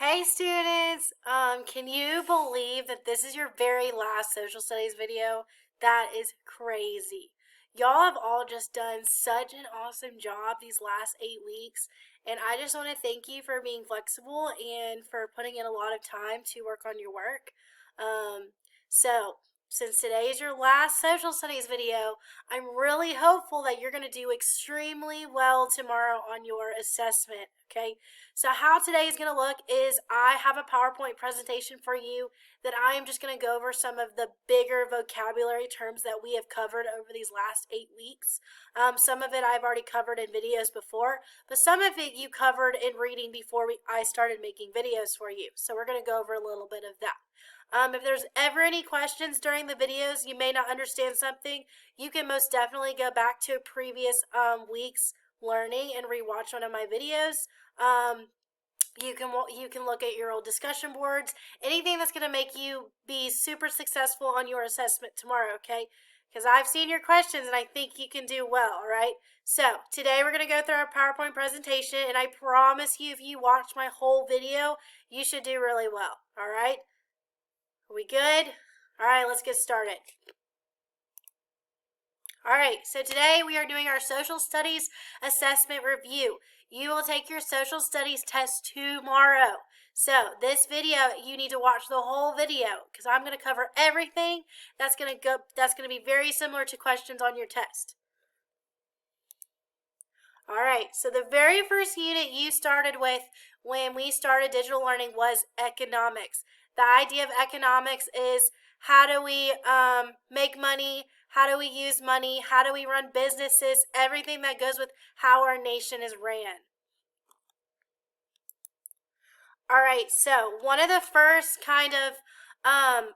Hey students, can you believe that this is your very last social studies video? That is crazy. Y'all have all just done such an awesome job these last 8 weeks, and I just want to thank you for being flexible and for putting in a lot of time to work on your work. Um, so, since today is your last social studies video, I'm really hopeful that you're going to do extremely well tomorrow on your assessment, okay? So how today is going to look is I have a PowerPoint presentation for you that I am just going to go over some of the bigger vocabulary terms that we have covered over these last 8 weeks. Some of it I've already covered in videos before, but some of it you covered in reading before I started making videos for you. So we're going to go over a little bit of that. If there's ever any questions during the videos, you may not understand something, you can most definitely go back to previous week's learning and rewatch one of my videos. You can look at your old discussion boards, anything that's going to make you be super successful on your assessment tomorrow, okay? Because I've seen your questions and I think you can do well, all right? So today we're going to go through our PowerPoint presentation, and I promise you if you watch my whole video, you should do really well, all right? Are we good? All right, let's get started. All right, so today we are doing our social studies assessment review. You will take your social studies test tomorrow. So this video, you need to watch the whole video because I'm going to cover everything that's going to be very similar to questions on your test. All right, so the very first unit you started with when we started digital learning was economics. The idea of economics is how do we make money, how do we use money, how do we run businesses, everything that goes with how our nation is ran. All right, so one of the first kind of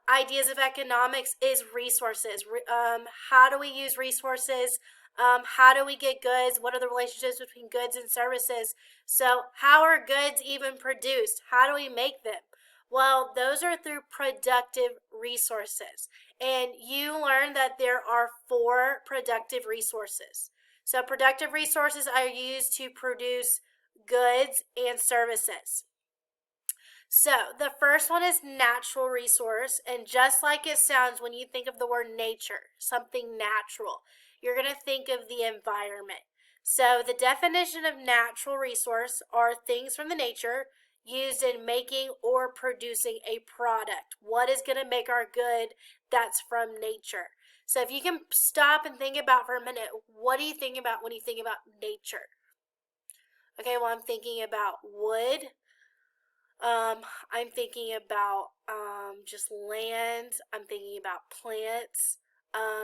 ideas of economics is resources. How do we use resources? How do we get goods? What are the relationships between goods and services? So how are goods even produced? How do we make them? Well, those are through productive resources. And you learn that there are 4 productive resources. So productive resources are used to produce goods and services. So the first one is natural resource, and just like it sounds when you think of the word nature, something natural, you're going to think of the environment. So the definition of natural resource are things from the nature used in making or producing a product. What is going to make our good that's from nature? So if you can stop and think about for a minute, what do you think about when you think about nature? Okay, well, I'm thinking about wood. I'm thinking about just land. I'm thinking about plants.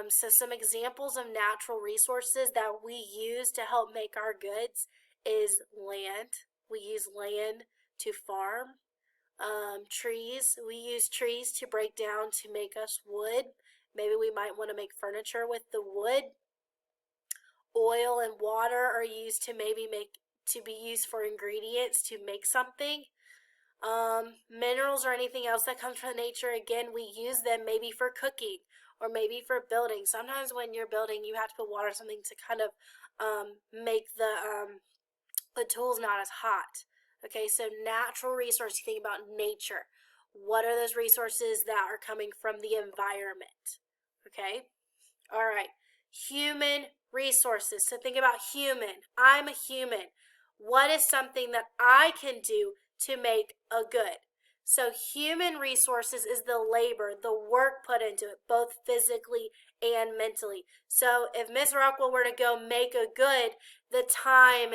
So some examples of natural resources that we use to help make our goods is land. We use land to farm. Trees. We use trees to break down to make us wood. Maybe we might want to make furniture with the wood. Oil and water are used to be used for ingredients to make something. Minerals or anything else that comes from nature, again, we use them maybe for cooking or maybe for building. Sometimes when you're building, you have to put water or something to kind of make the tools not as hot. Okay, so natural resources, you think about nature. What are those resources that are coming from the environment? Okay, all right, human resources. So think about human. I'm a human. What is something that I can do to make a good? So human resources is the labor, the work put into it, both physically and mentally. So if Miss Rockwell were to go make a good, the time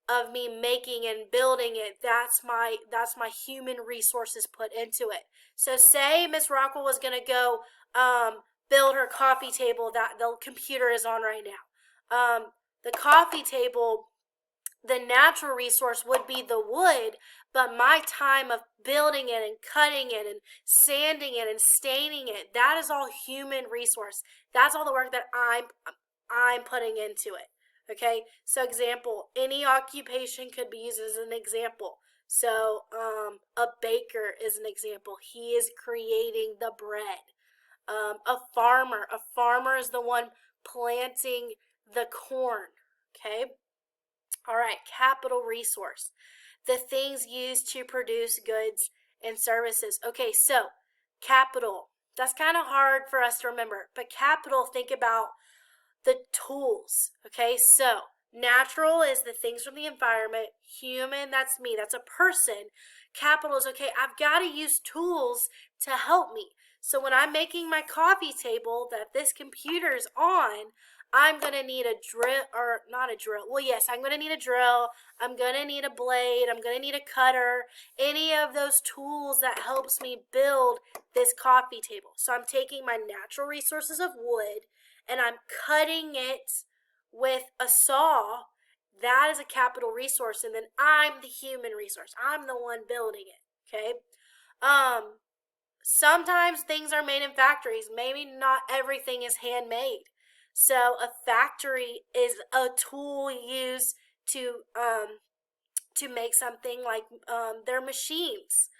of me making and building it, that's my human resources put into it. So say Miss Rockwell was going to go build her coffee table that the computer is on right now. The coffee table, the natural resource would be the wood, but my time of building it and cutting it and sanding it and staining it, that is all human resource. That's all the work that I'm putting into it. Okay, so example, any occupation could be used as an example. So a baker is an example. He is creating the bread. A farmer is the one planting the corn. Okay. All right, capital resource. the things used to produce goods and services. Okay, so capital. That's kind of hard for us to remember, but capital, think about the tools. Okay, so natural is the things from the environment. Human, that's me, that's a person. Capital is, okay, I've got to use tools to help me. So when I'm making my coffee table that this computer's on, I'm going to need a drill, or not a drill. Well, yes, I'm going to need a drill. I'm going to need a blade. I'm going to need a cutter. Any of those tools that helps me build this coffee table. So I'm taking my natural resources of wood and I'm cutting it with a saw. That is a capital resource, and then I'm the human resource. I'm the one building it, okay? Sometimes things are made in factories. Maybe not everything is handmade. So a factory is a tool used to make something like their machines.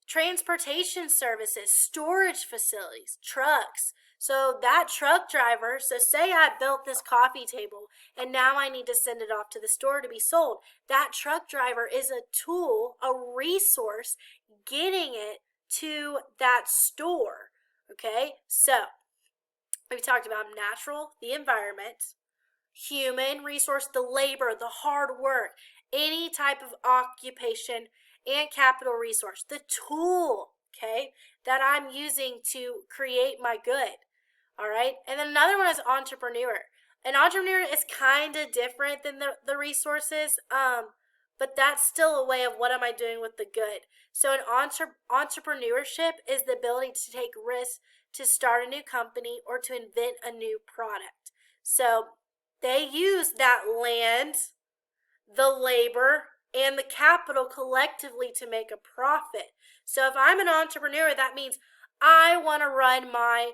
Transportation services, storage facilities, trucks. So that truck driver, so say I built this coffee table and now I need to send it off to the store to be sold. That truck driver is a tool, a resource, getting it to that store. Okay, so we talked about natural, the environment, human resource, the labor, the hard work, any type of occupation, and capital resource, the tool, okay, that I'm using to create my good. All right, and then another one is entrepreneur. An entrepreneur is kind of different than the resources, but that's still a way of what am I doing with the good. So an entrepreneurship is the ability to take risks to start a new company or to invent a new product. So they use that land, the labor, and the capital collectively to make a profit. So if I'm an entrepreneur, that means I want to run my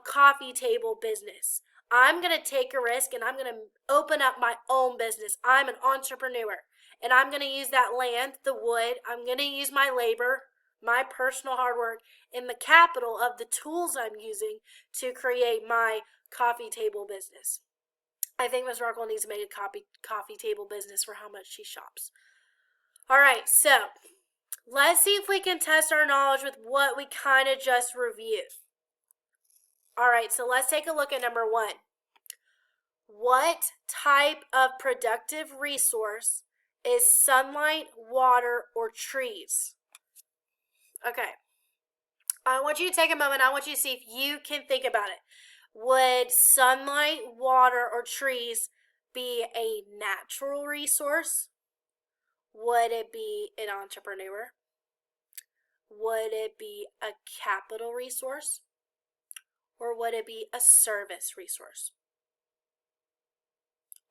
coffee table business. I'm going to take a risk and I'm going to open up my own business. I'm an entrepreneur and I'm going to use that land, the wood. I'm going to use my labor, my personal hard work, and the capital of the tools I'm using to create my coffee table business. I think Ms. Rockwell needs to make a coffee table business for how much she shops. All right, so let's see if we can test our knowledge with what we kind of just reviewed. All right, so let's take a look at number 1. What type of productive resource is sunlight, water, or trees? Okay, I want you to take a moment. I want you to see if you can think about it. Would sunlight, water, or trees be a natural resource? Would it be an entrepreneur? Would it be a capital resource? Or would it be a service resource?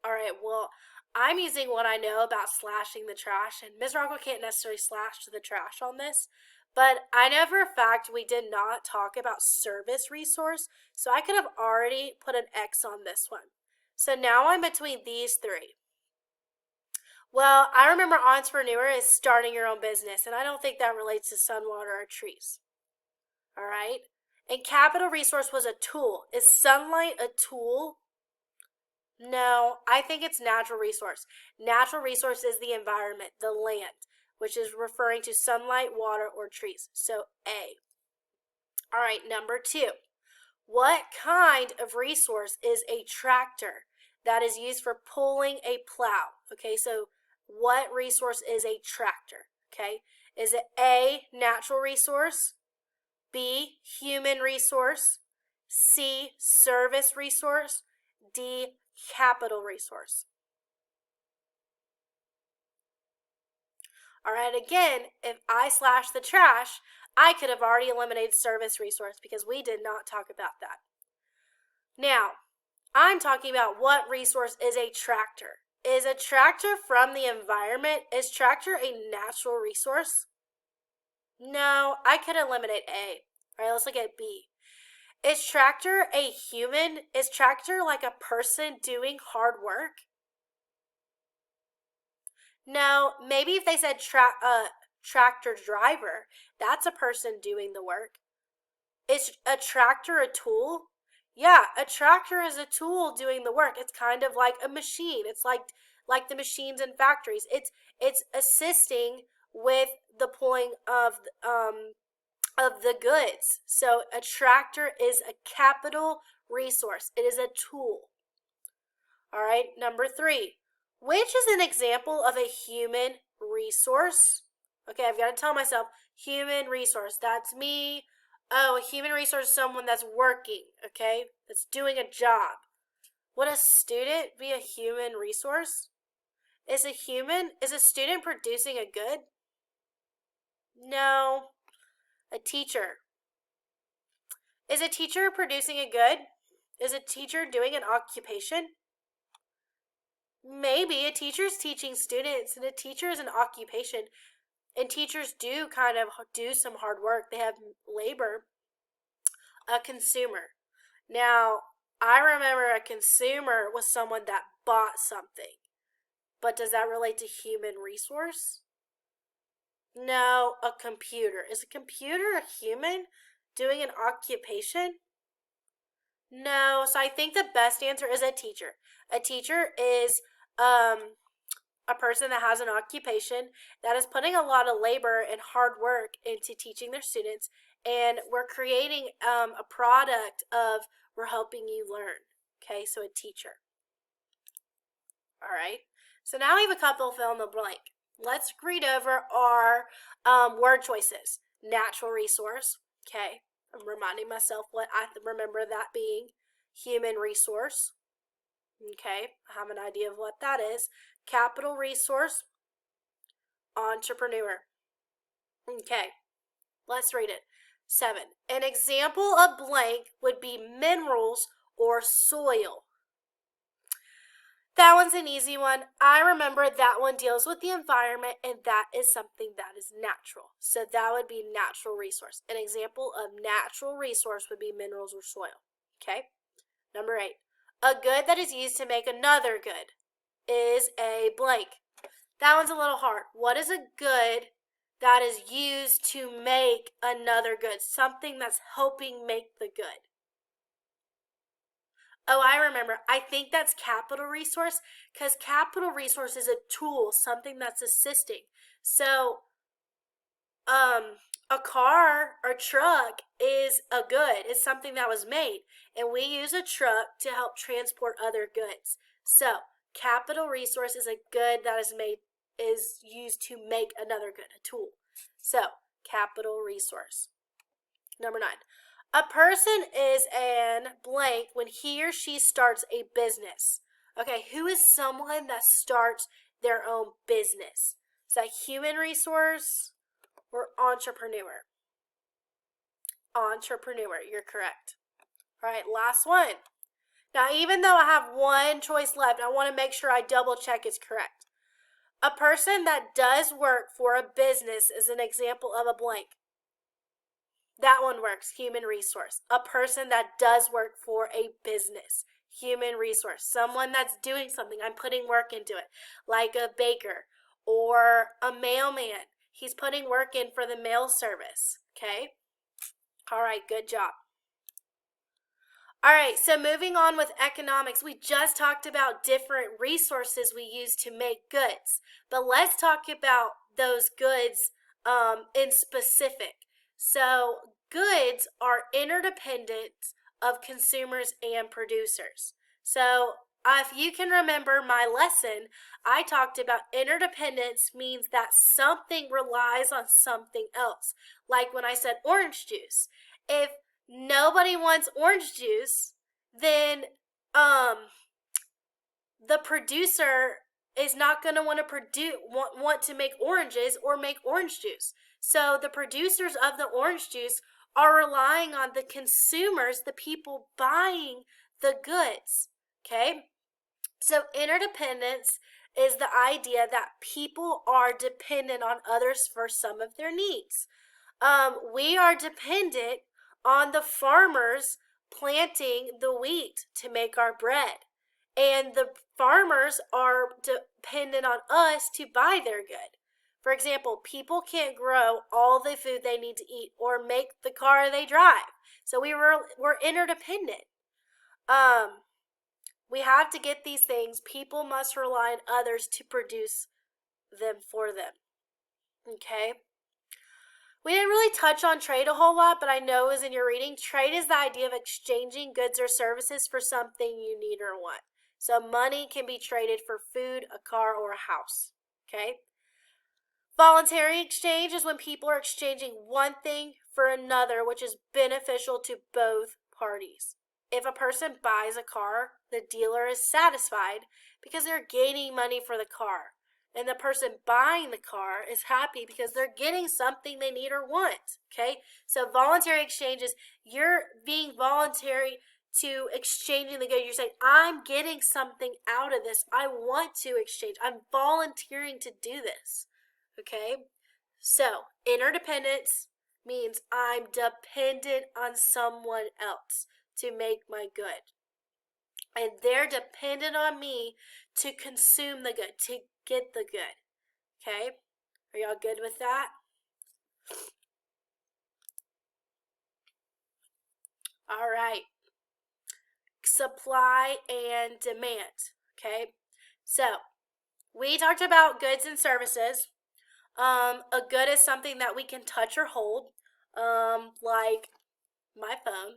All right, well, I'm using what I know about slashing the trash, and Ms. Rockwell can't necessarily slash the trash on this, but I know for a fact we did not talk about service resource, so I could have already put an X on this one. So now I'm between these 3. Well, I remember entrepreneur is starting your own business, and I don't think that relates to sun, water, or trees. All right? And capital resource was a tool. Is sunlight a tool? No, I think it's natural resource. Natural resource is the environment, the land, which is referring to sunlight, water, or trees. So A. All right, number 2. What kind of resource is a tractor that is used for pulling a plow? Okay, so what resource is a tractor? Okay, is it A, natural resource, B, human resource, C, service resource, D, capital resource? All right, again, if I slash the trash, I could have already eliminated service resource because we did not talk about that. Now, I'm talking about what resource is a tractor. Is a tractor from the environment? Is tractor a natural resource? No, I could eliminate A. All right, let's look at B. Is tractor a human? Is tractor like a person doing hard work? No, maybe if they said tractor driver, that's a person doing the work. Is a tractor a tool? Yeah, a tractor is a tool doing the work. It's kind of like a machine. It's like the machines in factories. It's assisting with the pulling of the goods. So a tractor is a capital resource. It is a tool. All right, number 3. Which is an example of a human resource? Okay, I've got to tell myself, human resource. That's me. Oh, a human resource is someone that's working, okay? That's doing a job. Would a student be a human resource? Is a student producing a good? No. A teacher. Is a teacher producing a good? Is a teacher doing an occupation? Maybe. A teacher's teaching students, and a teacher is an occupation. And teachers do kind of do some hard work. They have labor. A consumer. Now, I remember a consumer was someone that bought something. But does that relate to human resource? No, a computer. Is a computer a human doing an occupation? No, so I think the best answer is a teacher. A teacher is a person that has an occupation that is putting a lot of labor and hard work into teaching their students, and we're creating a product of we're helping you learn. Okay, so a teacher. All right, so now we have a couple fill in the blank. Let's read over our word choices. Natural resource. Okay, I'm reminding myself what I remember that being. Human resource. Okay, I have an idea of what that is. Capital resource. Entrepreneur. Okay, let's read it. 7. An example of blank would be minerals or soil. That one's an easy one. I remember that one deals with the environment, and that is something that is natural. So that would be natural resource. An example of natural resource would be minerals or soil. Okay? Number 8. A good that is used to make another good is a blank. That one's a little hard. What is a good that is used to make another good? Something that's helping make the good. Oh, I remember. I think that's capital resource, because capital resource is a tool, something that's assisting. So, a car or truck is a good. It's something that was made, and we use a truck to help transport other goods. So, capital resource is a good that is used to make another good, a tool. So, capital resource. Number 9. A person is an blank when he or she starts a business. Okay, who is someone that starts their own business? Is that human resource or entrepreneur? Entrepreneur, you're correct. All right, last one. Now, even though I have one choice left, I want to make sure I double check it's correct. A person that does work for a business is an example of a blank. That one works, human resource. A person that does work for a business, human resource. Someone that's doing something, I'm putting work into it, like a baker or a mailman. He's putting work in for the mail service, okay? All right, good job. All right, so moving on with economics, we just talked about different resources we use to make goods, but let's talk about those goods in specific. So goods are interdependent of consumers and producers. So if you can remember my lesson, I talked about interdependence means that something relies on something else. Like when I said orange juice. If nobody wants orange juice, then the producer is not going to want to make oranges or make orange juice. So the producers of the orange juice are relying on the consumers, the people buying the goods, okay? So interdependence is the idea that people are dependent on others for some of their needs. We are dependent on the farmers planting the wheat to make our bread. And the farmers are dependent on us to buy their good. For example, people can't grow all the food they need to eat or make the car they drive. So we're interdependent. We have to get these things. People must rely on others to produce them for them. Okay? We didn't really touch on trade a whole lot, but I know it was in your reading. Trade is the idea of exchanging goods or services for something you need or want. So money can be traded for food, a car, or a house. Okay? Voluntary exchange is when people are exchanging one thing for another, which is beneficial to both parties. If a person buys a car, the dealer is satisfied because they're gaining money for the car. And the person buying the car is happy because they're getting something they need or want. Okay? So voluntary exchange is you're being voluntary to exchanging the good. You're saying, I'm getting something out of this. I want to exchange. I'm volunteering to do this. Okay? So, interdependence means I'm dependent on someone else to make my good. And they're dependent on me to consume the good, to get the good. Okay? Are y'all good with that? All right. Supply and demand. Okay? So, we talked about goods and services. A good is something that we can touch or hold, like my phone.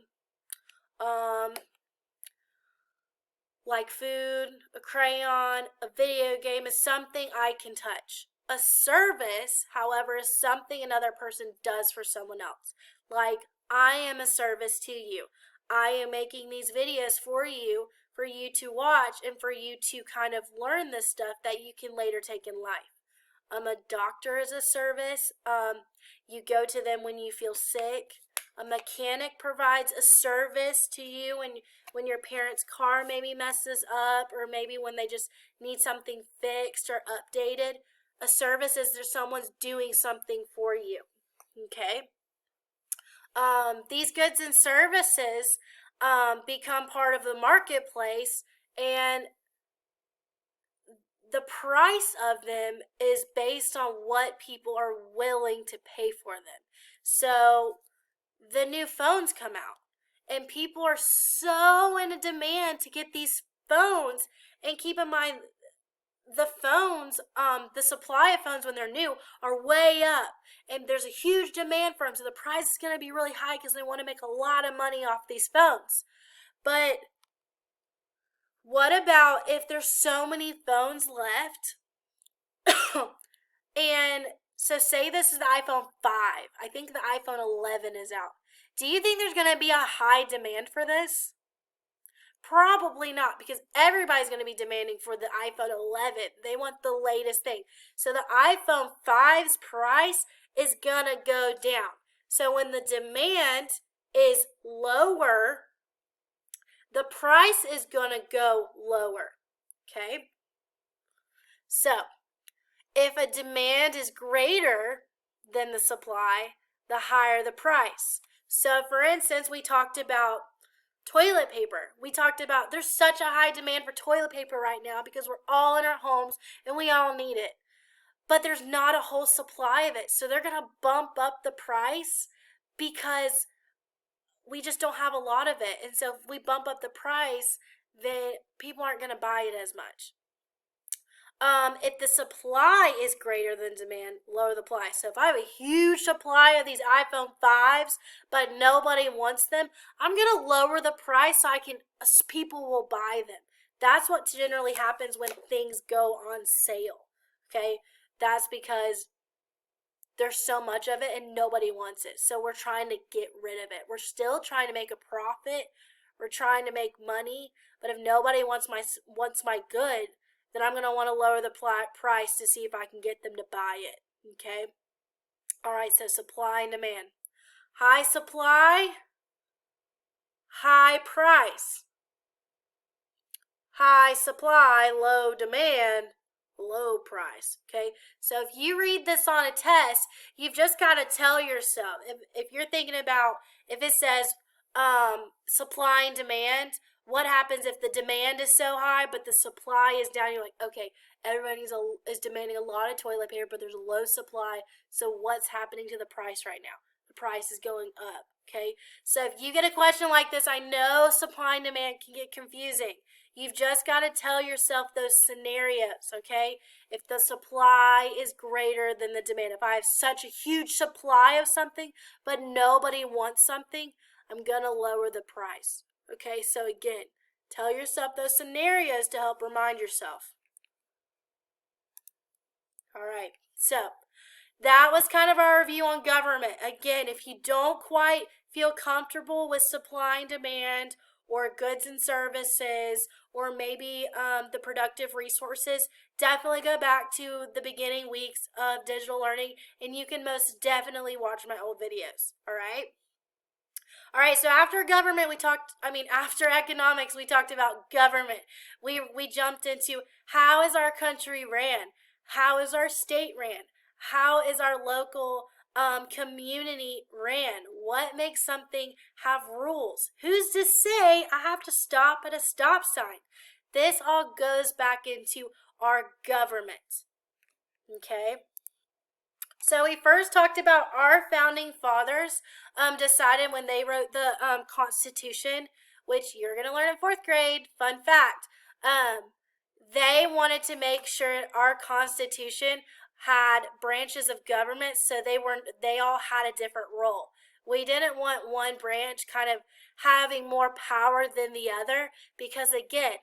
Like food, a crayon, a video game is something I can touch. A service, however, is something another person does for someone else. Like, I am a service to you. I am making these videos for you to watch and for you to kind of learn this stuff that you can later take in life. A doctor is a service. You go to them when you feel sick. A mechanic provides a service to you when your parents' car maybe messes up, or maybe when they just need something fixed or updated. A service is there's someone's doing something for you. Okay? These goods and services become part of the marketplace, and the price of them is based on what people are willing to pay for them. So the new phones come out, and people are so in a demand to get these phones. And keep in mind, the phones, the supply of phones when they're new are way up, and there's a huge demand for them. So the price is going to be really high because they want to make a lot of money off these phones. But what about if there's so many phones left? And so say this is the iPhone 5. I think the iPhone 11 is out. Do you think there's going to be a high demand for this? Probably not, because everybody's going to be demanding for the iPhone 11. They want the latest thing. So the iPhone 5's price is going to go down. So when the demand is lower, the price is going to go lower. Okay? So if a demand is greater than the supply, the higher the price. So for instance, we talked about toilet paper. We talked about there's such a high demand for toilet paper right now because we're all in our homes and we all need it. But there's not a whole supply of it. So they're going to bump up the price because we just don't have a lot of it. And so if we bump up the price, then people aren't going to buy it as much. If the supply is greater than demand, lower the price. So if I have a huge supply of these iPhone 5s, but nobody wants them, I'm going to lower the price so people will buy them. That's what generally happens when things go on sale. Okay? That's because there's so much of it and nobody wants it. So we're trying to get rid of it. We're still trying to make a profit. We're trying to make money. But if nobody wants my good, then I'm going to want to lower the price to see if I can get them to buy it. Okay? All right, so supply and demand. High supply, high price. High supply, low demand, low price. Okay? So if you read this on a test, you've just got to tell yourself, if you're thinking about, if it says supply and demand, what happens if the demand is so high but the supply is down? You're like, okay, everybody is demanding a lot of toilet paper, but there's a low supply. So what's happening to the price right now? The price is going up. Okay, so if you get a question like this, I know supply and demand can get confusing. You've just got to tell yourself those scenarios, okay? If the supply is greater than the demand, if I have such a huge supply of something, but nobody wants something, I'm going to lower the price, okay? So again, tell yourself those scenarios to help remind yourself. All right, so that was kind of our review on government. Again, if you don't quite feel comfortable with supply and demand or goods and services or maybe the productive resources, definitely go back to the beginning weeks of digital learning, and you can most definitely watch my old videos, all right? All right, so after government, after economics, we talked about government. We jumped into how is our country ran? How is our state ran? How is our local community ran? What makes something have rules? Who's to say I have to stop at a stop sign? This all goes back into our government, okay? So we first talked about our founding fathers decided when they wrote the Constitution, which you're going to learn in 4th grade, fun fact. They wanted to make sure our Constitution had branches of government, so they all had a different role. We didn't want one branch kind of having more power than the other because, again,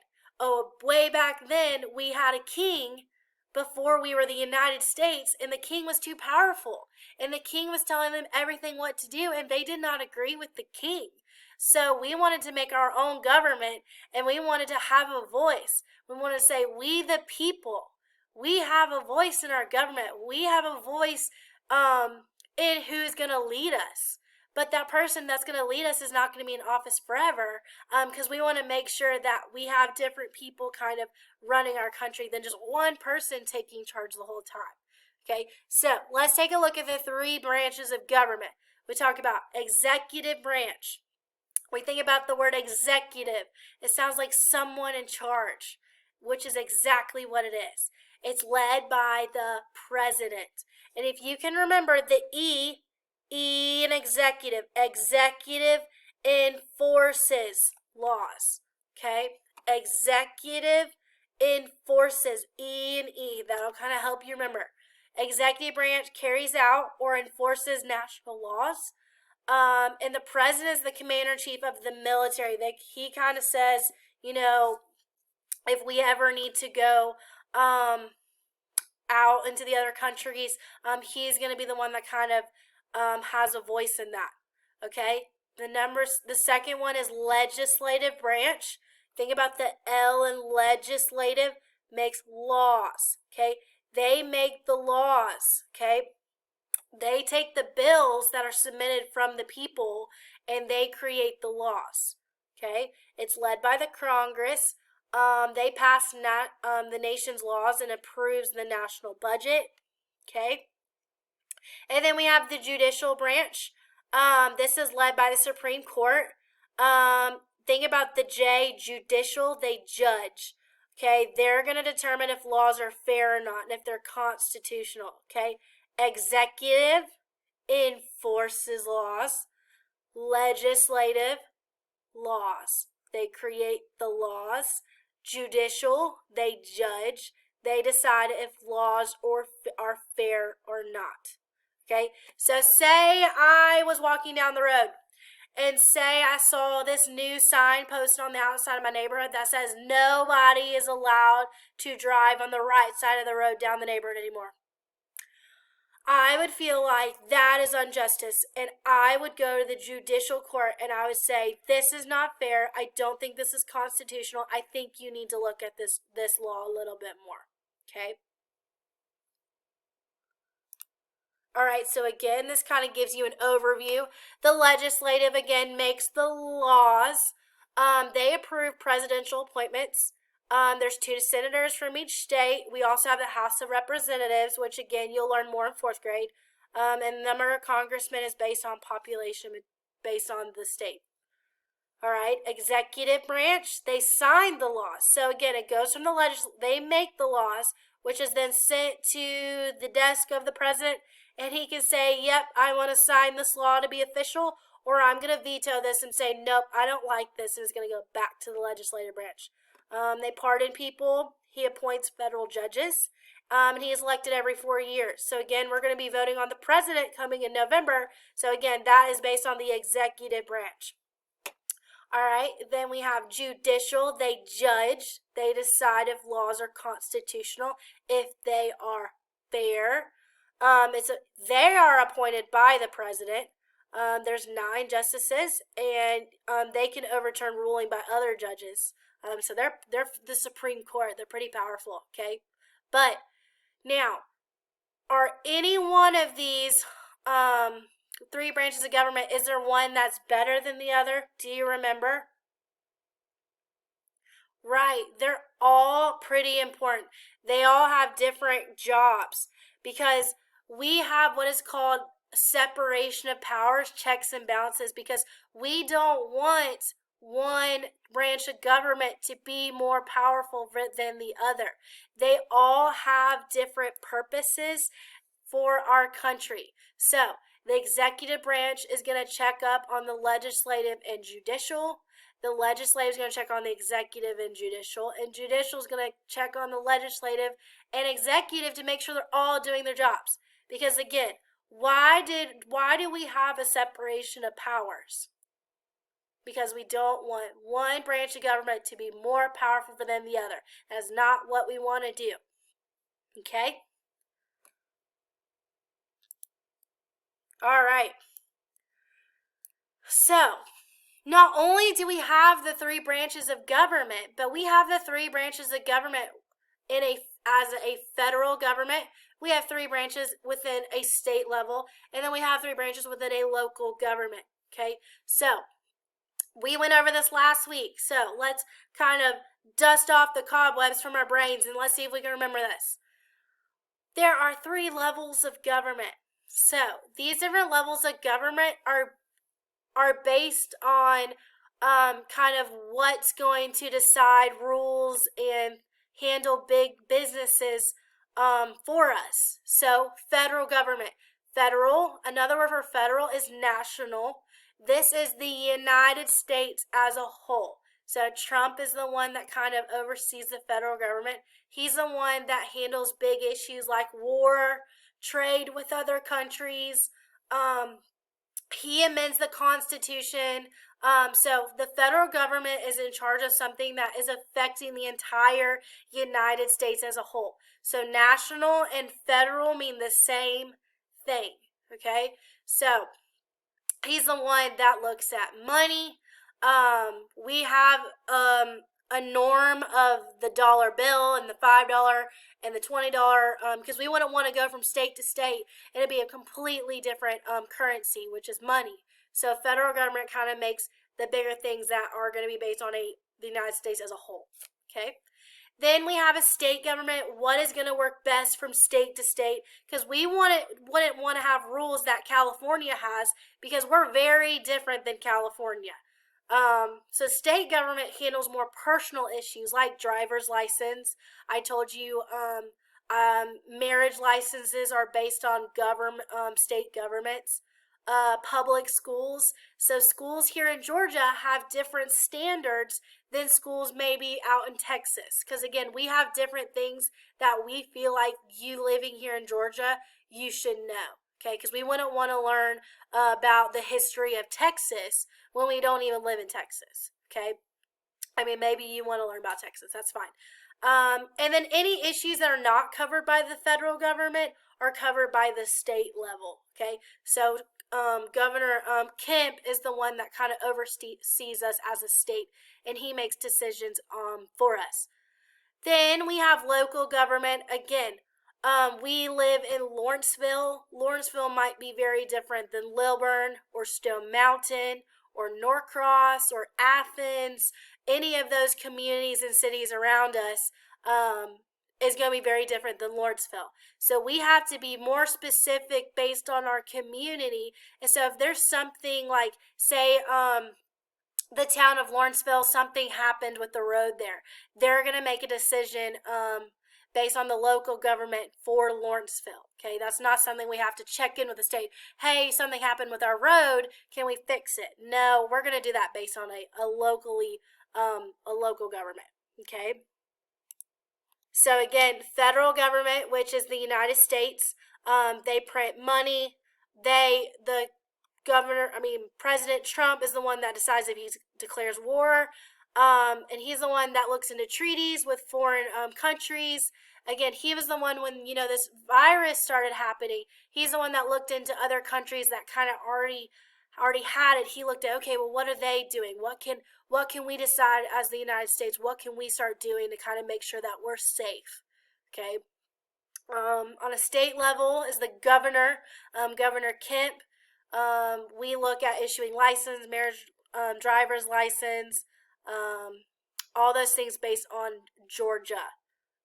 way back then we had a king before we were the United States, and the king was too powerful, and the king was telling them everything what to do, and they did not agree with the king. So we wanted to make our own government, and we wanted to have a voice. We want to say, we the people, we have a voice in our government. We have a voice in who's going to lead us. But that person that's going to lead us is not going to be in office forever because we want to make sure that we have different people kind of running our country than just one person taking charge the whole time. Okay, so let's take a look at the 3 branches of government. We talk about executive branch. We think about the word executive. It sounds like someone in charge, which is exactly what it is. It's led by the president. And if you can remember the E in executive. Executive enforces laws. Okay? Executive enforces. E and E. That'll kind of help you remember. Executive branch carries out or enforces national laws. And the president is the commander-in-chief of the military. He kind of says, you know, if we ever need to go out into the other countries, he's going to be the one that kind of has a voice in that. Okay? The second one is legislative branch. Think about the L in legislative, makes laws. Okay? They make the laws. Okay? They take the bills that are submitted from the people and they create the laws. Okay? It's led by the Congress. They pass the nation's laws and approves the national budget. Okay? And then we have the judicial branch. This is led by the Supreme Court. Think about the J, judicial, they judge. Okay, they're going to determine if laws are fair or not and if they're constitutional. Okay, executive enforces laws. Legislative, laws. They create the laws. Judicial, they judge. They decide if laws are fair or not. Okay, so say I was walking down the road and say I saw this new sign posted on the outside of my neighborhood that says nobody is allowed to drive on the right side of the road down the neighborhood anymore. I would feel like that is injustice, and I would go to the judicial court and I would say, this is not fair. I don't think this is constitutional. I think you need to look at this law a little bit more. Okay? All right, so again, this kind of gives you an overview. The legislative, again, makes the laws. They approve presidential appointments. There's 2 senators from each state. We also have the House of Representatives, which, again, you'll learn more in 4th grade. And the number of congressmen is based on population, based on the state. All right, executive branch, they sign the laws. So, again, it goes from the legislature. They make the laws, which is then sent to the desk of the president, and he can say, yep, I want to sign this law to be official, or I'm going to veto this and say, nope, I don't like this, and it's going to go back to the legislative branch. They pardon people. He appoints federal judges. And he is elected every 4 years. So again, we're going to be voting on the president coming in November. So again, that is based on the executive branch. All right, then we have judicial. They judge. They decide if laws are constitutional, if they are fair. They are appointed by the president. There's 9 justices, and they can overturn ruling by other judges. So they're the Supreme Court. They're pretty powerful. Okay, but now, are any one of these 3 branches of government, is there one that's better than the other? Do you remember? Right, they're all pretty important. They all have different jobs because we have what is called separation of powers, checks and balances, because we don't want one branch of government to be more powerful than the other. They all have different purposes for our country. So, the executive branch is going to check up on the legislative and judicial. The legislative is going to check on the executive and judicial is going to check on the legislative and executive to make sure they're all doing their jobs. Because again, why do we have a separation of powers? Because we don't want one branch of government to be more powerful than the other. That's not what we want to do. Okay? All right. So, not only do we have the 3 branches of government, but we have the 3 branches of government as a federal government. We have 3 branches within a state level, and then we have 3 branches within a local government. Okay, so we went over this last week. So let's kind of dust off the cobwebs from our brains, and let's see if we can remember this. There are 3 levels of government. So these different levels of government are based on kind of what's going to decide rules and handle big businesses for us. So federal government. Federal, another word for federal is national. This is the United States as a whole. So Trump is the one that kind of oversees the federal government. He's the one that handles big issues like war, trade with other countries. He amends the Constitution. So the federal government is in charge of something that is affecting the entire United States as a whole. So national and federal mean the same thing. Okay? So he's the one that looks at money. We have a norm of the dollar bill and the $5 and the $20 because we wouldn't want to go from state to state and it'd be a completely different currency, which is money. So federal government kind of makes the bigger things that are going to be based on the United States as a whole. Okay. Then we have a state government. What is going to work best from state to state? Because we wouldn't want to have rules that California has because we're very different than California. So state government handles more personal issues like driver's license. I told you marriage licenses are based on state governments. Public schools. So schools here in Georgia have different standards than schools maybe out in Texas. Because again, we have different things that we feel like you living here in Georgia, you should know. Okay, because we wouldn't want to learn about the history of Texas when we don't even live in Texas. Okay, I mean, maybe you want to learn about Texas. That's fine. And then any issues that are not covered by the federal government are covered by the state level. Okay, so Governor Kemp is the one that kind of oversees us as a state, and he makes decisions for us. Then we have local government. Again, we live in Lawrenceville. Lawrenceville might be very different than Lilburn or Stone Mountain or Norcross or Athens. Any of those communities and cities around us is going to be very different than Lawrenceville. So we have to be more specific based on our community. And so if there's something like, say, the town of Lawrenceville, something happened with the road there, they're going to make a decision based on the local government for Lawrenceville. Okay, that's not something we have to check in with the state. Hey, something happened with our road. Can we fix it? No, we're going to do that based on a local government. Okay. So again, federal government, which is the United States, they print money. The President Trump is the one that decides if he declares war. And he's the one that looks into treaties with foreign countries. Again, he was the one when, this virus started happening. He's the one that looked into other countries that kind of already had it. He looked at, okay, well, what are they doing? What can we decide as the United States? What can we start doing to kind of make sure that we're safe? Okay. On a state level is the governor, Governor Kemp. We look at issuing license, marriage, driver's license, all those things based on Georgia.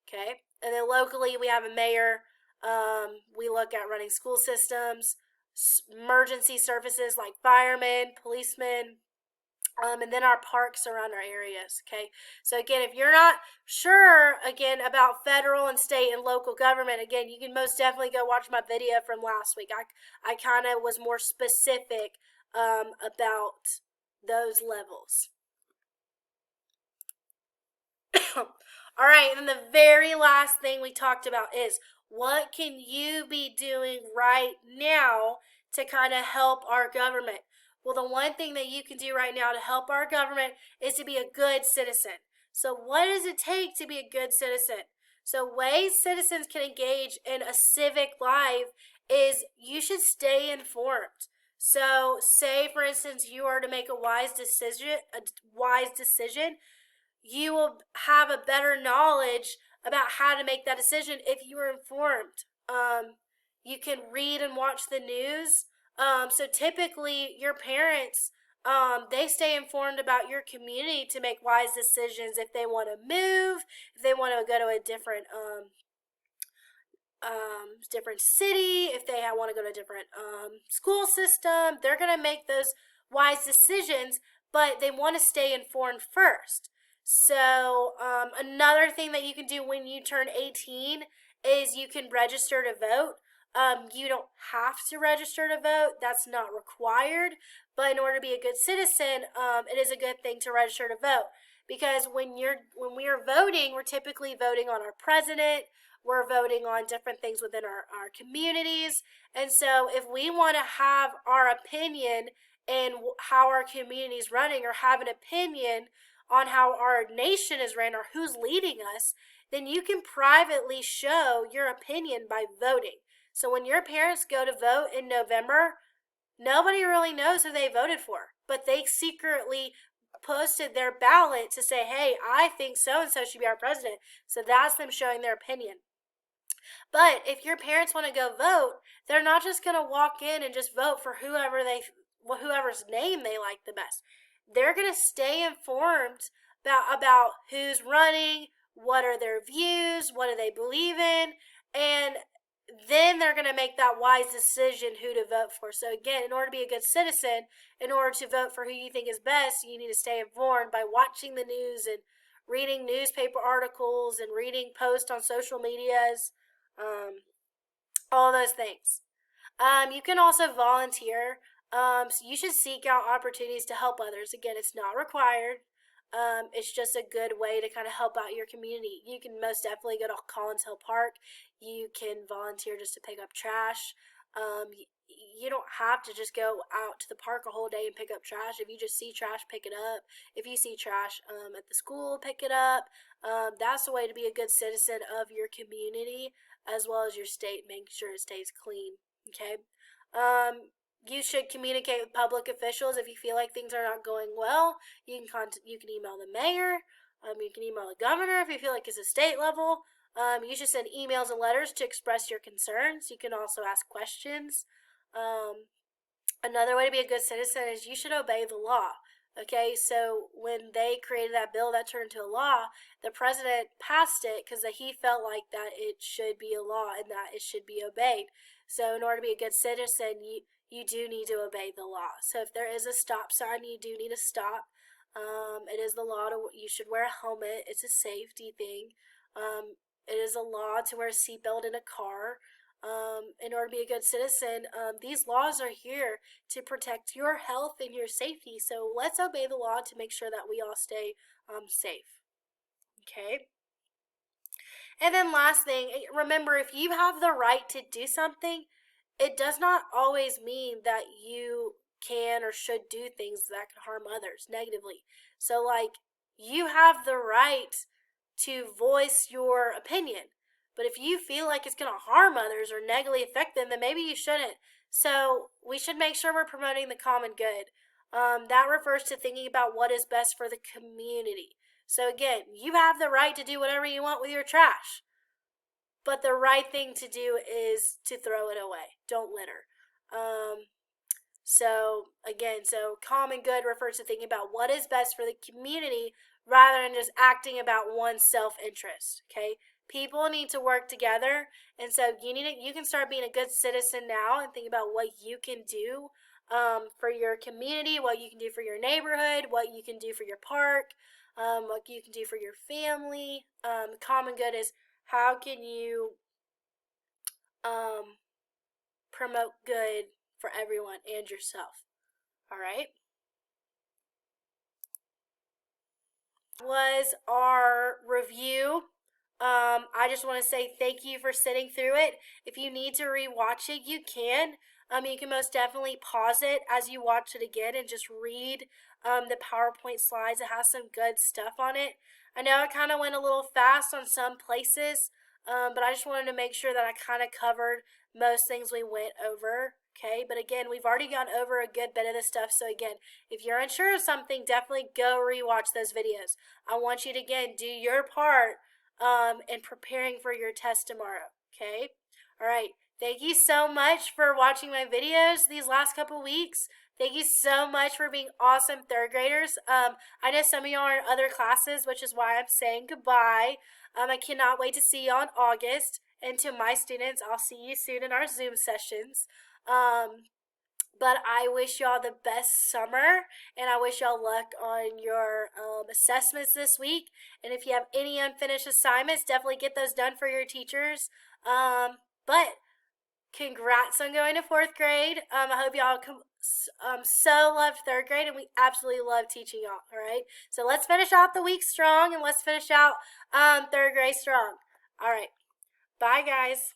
Okay. And then locally, we have a mayor. We look at running school systems, emergency services like firemen, policemen, and then our parks around our areas. Okay. So again, if you're not sure again about federal and state and local government, again, you can most definitely go watch my video from last week. I kind of was more specific about those levels. All right, and then the very last thing we talked about is what can you be doing right now to kind of help our government? Well, the one thing that you can do right now to help our government is to be a good citizen. So what does it take to be a good citizen? So ways citizens can engage in a civic life is you should stay informed. So say, for instance, you are to make a wise decision, you will have a better knowledge about how to make that decision if you are informed. You can read and watch the news. So typically your parents, they stay informed about your community to make wise decisions if they want to move, if they want to go to a different city, if they want to go to a different school system. They're going to make those wise decisions, but they want to stay informed first. So another thing that you can do when you turn 18 is you can register to vote. You don't have to register to vote. That's not required. But in order to be a good citizen, it is a good thing to register to vote. Because when we are voting, we're typically voting on our president. We're voting on different things within our communities. And so if we want to have our opinion in how our community is running, or have an opinion on how our nation is ran or who's leading us, then you can privately show your opinion by voting. So when your parents go to vote in November, nobody really knows who they voted for, but they secretly posted their ballot to say, hey, I think so-and-so should be our president. So that's them showing their opinion. But if your parents want to go vote, they're not just going to walk in and just vote for whoever's name they like the best. They're going to stay informed about who's running, what are their views, what do they believe in, and then they're going to make that wise decision who to vote for. So again, in order to be a good citizen, in order to vote for who you think is best, you need to stay informed by watching the news and reading newspaper articles and reading posts on social medias, all those things. You can also volunteer. So you should seek out opportunities to help others. Again, it's not required. It's just a good way to kind of help out your community. You can most definitely go to Collins Hill Park. You can volunteer just to pick up trash. You don't have to just go out to the park a whole day and pick up trash. If you just see trash, pick it up. If you see trash at the school, pick it up. That's a way to be a good citizen of your community as well as your state, making sure it stays clean. Okay. You should communicate with public officials if you feel like things are not going well. You can email the mayor. You can email the governor if you feel like it's a state level. You should send emails and letters to express your concerns. You can also ask questions. Another way to be a good citizen is you should obey the law. Okay, so when they created that bill that turned into a law, the president passed it because he felt like that it should be a law and that it should be obeyed. So in order to be a good citizen, you do need to obey the law. So if there is a stop sign, you do need to stop. It is the law you should wear a helmet. It's a safety thing. It is a law to wear a seatbelt in a car. In order to be a good citizen, these laws are here to protect your health and your safety. So let's obey the law to make sure that we all stay safe. okay? And then last thing, remember, if you have the right to do something, it does not always mean that you can or should do things that can harm others negatively. So, like, you have the right to voice your opinion. But if you feel like it's going to harm others or negatively affect them, then maybe you shouldn't. So, we should make sure we're promoting the common good. That refers to thinking about what is best for the community. So, again, you have the right to do whatever you want with your trash. But the right thing to do is to throw it away. Don't litter. So common good refers to thinking about what is best for the community rather than just acting about one's self-interest, okay? People need to work together, and so you can start being a good citizen now and think about what you can do for your community, what you can do for your neighborhood, what you can do for your park, what you can do for your family. Common good is how can you promote good for everyone and yourself. All right. Was our review. I just want to say thank you for sitting through it. If you need to rewatch it, you can. You can most definitely pause it as you watch it again and just read the PowerPoint slides. It has some good stuff on it. I know I kind of went a little fast on some places, but I just wanted to make sure that I kind of covered most things we went over. Okay, but again, we've already gone over a good bit of this stuff. So again, if you're unsure of something, definitely go rewatch those videos. I want you to, again, do your part in preparing for your test tomorrow. Okay? All right. Thank you so much for watching my videos these last couple weeks. Thank you so much for being awesome third graders. I know some of y'all are in other classes, which is why I'm saying goodbye. I cannot wait to see y'all in August. And to my students, I'll see you soon in our Zoom sessions. But I wish y'all the best summer, and I wish y'all luck on your assessments this week. And if you have any unfinished assignments, definitely get those done for your teachers. But congrats on going to 4th grade. I hope y'all so loved 3rd grade, and we absolutely love teaching y'all, all right? So let's finish out the week strong, and let's finish out 3rd grade strong. All right. Bye, guys.